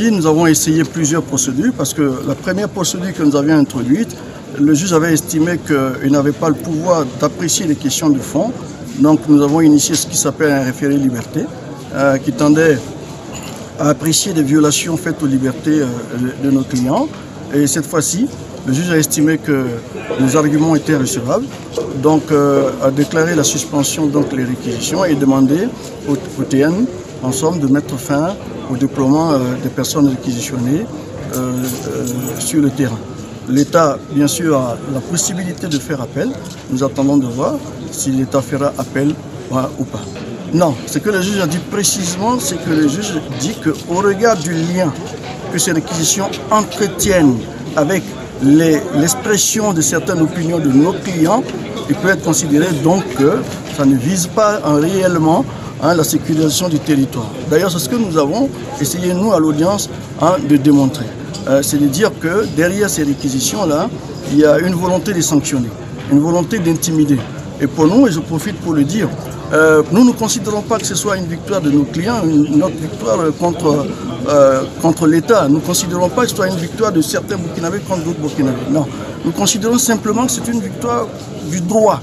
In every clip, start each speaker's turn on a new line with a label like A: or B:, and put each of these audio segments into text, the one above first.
A: Nous avons essayé plusieurs procédures parce que la première procédure que nous avions introduite, le juge avait estimé qu'il n'avait pas le pouvoir d'apprécier les questions de fond. Donc nous avons initié ce qui s'appelle un référé liberté qui tendait à apprécier des violations faites aux libertés de nos clients. Et cette fois-ci, le juge a estimé que nos arguments étaient recevables, donc a déclaré la suspension des réquisitions et demandé au TN, en somme, de mettre fin au déploiement des personnes réquisitionnées sur le terrain. L'État, bien sûr, a la possibilité de faire appel. Nous attendons de voir si l'État fera appel ou pas. Non, ce que le juge a dit précisément, c'est que le juge dit qu'au regard du lien que ces réquisitions entretiennent avec l'expression de certaines opinions de nos clients, il peut être considéré donc que ça ne vise pas réellement la sécurisation du territoire. D'ailleurs, c'est ce que nous avons essayé, nous, à l'audience, de démontrer. C'est de dire que derrière ces réquisitions-là, il y a une volonté de sanctionner, une volonté d'intimider. Et pour nous, et je profite pour le dire, nous ne considérons pas que ce soit une victoire de nos clients, notre victoire contre l'État. Nous ne considérons pas que ce soit une victoire de certains Burkinabés contre d'autres Burkinabés. Non, nous considérons simplement que c'est une victoire du droit,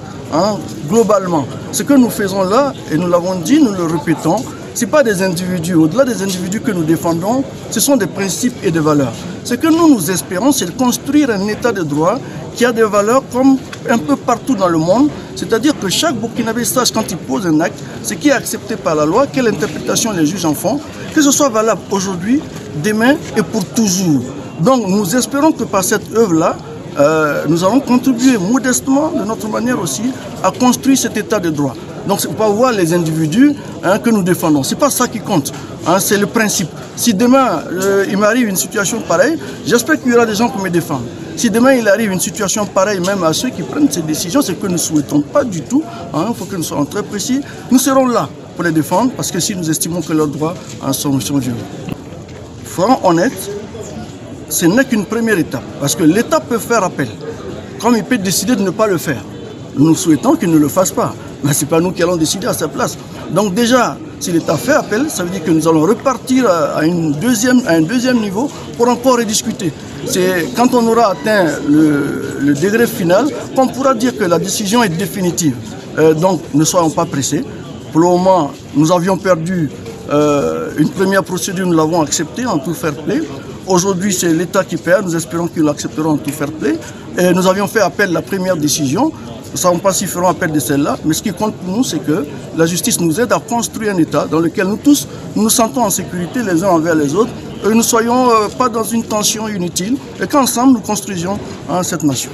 A: globalement. Ce que nous faisons là, et nous l'avons dit, nous le répétons, ce n'est pas des individus. Au-delà des individus que nous défendons, ce sont des principes et des valeurs. Ce que nous espérons, c'est de construire un état de droit qui a des valeurs comme un peu partout dans le monde. C'est-à-dire que chaque Burkinabé sache quand il pose un acte, ce qui est accepté par la loi, quelle interprétation les juges en font, que ce soit valable aujourd'hui, demain et pour toujours. Donc nous espérons que par cette œuvre-là, nous allons contribuer modestement, de notre manière aussi, à construire cet état de droit. Donc c'est pas voir les individus que nous défendons. Ce n'est pas ça qui compte, c'est le principe. Si demain il m'arrive une situation pareille, j'espère qu'il y aura des gens pour me défendre. Si demain il arrive une situation pareille, même à ceux qui prennent ces décisions, c'est que nous ne souhaitons pas du tout, il faut que nous soyons très précis, nous serons là pour les défendre, parce que si nous estimons que leurs droits sont violés. Franc, honnête, ce n'est qu'une première étape, parce que l'État peut faire appel, comme il peut décider de ne pas le faire. Nous souhaitons qu'il ne le fasse pas, mais ce n'est pas nous qui allons décider à sa place. Donc déjà, si l'État fait appel, ça veut dire que nous allons repartir à un deuxième niveau pour encore rediscuter. C'est quand on aura atteint le degré final qu'on pourra dire que la décision est définitive. Donc ne soyons pas pressés. Pour le moment, nous avions perdu une première procédure, nous l'avons acceptée en tout fair play. Aujourd'hui, c'est l'État qui perd, nous espérons qu'ils l'accepteront en tout fair play. Et nous avions fait appel à la première décision. Nous ne savons pas s'ils feront appel de celle-là, mais ce qui compte pour nous, c'est que la justice nous aide à construire un État dans lequel nous tous nous sentons en sécurité les uns envers les autres, et nous ne soyons pas dans une tension inutile, et qu'ensemble nous construisions cette nation.